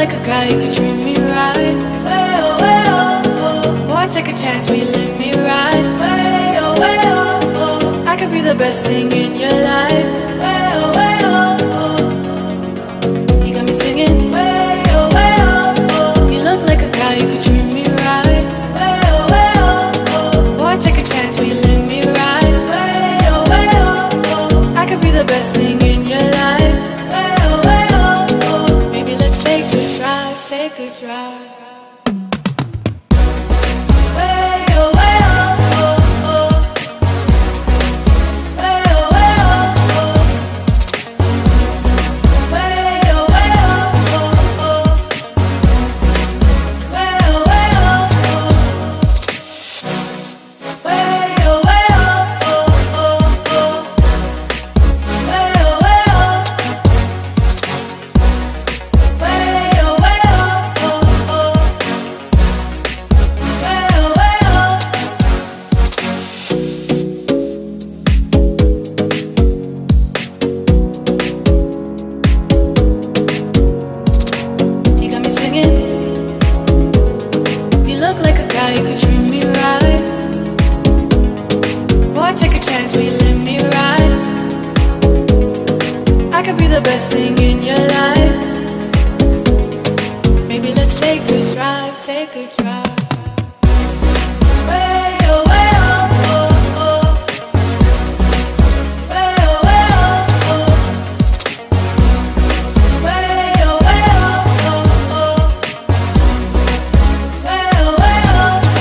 like a guy who could treat me right. Way oh, way oh, oh. Boy, take a chance, will you let me ride? Way oh, way oh, oh. I could be the best thing in your life. Way oh, way oh, oh. You got me singing. Way oh, way oh, oh. You look like a guy who could treat me right. Way oh, way oh, oh. Boy, take a chance, will you let me ride? Way oh, way oh, oh. I could be the best thing in your life. Way oh, way oh, oh. Baby, let's take a drive, take a drive. Take a chance, will you let me ride? I could be the best thing in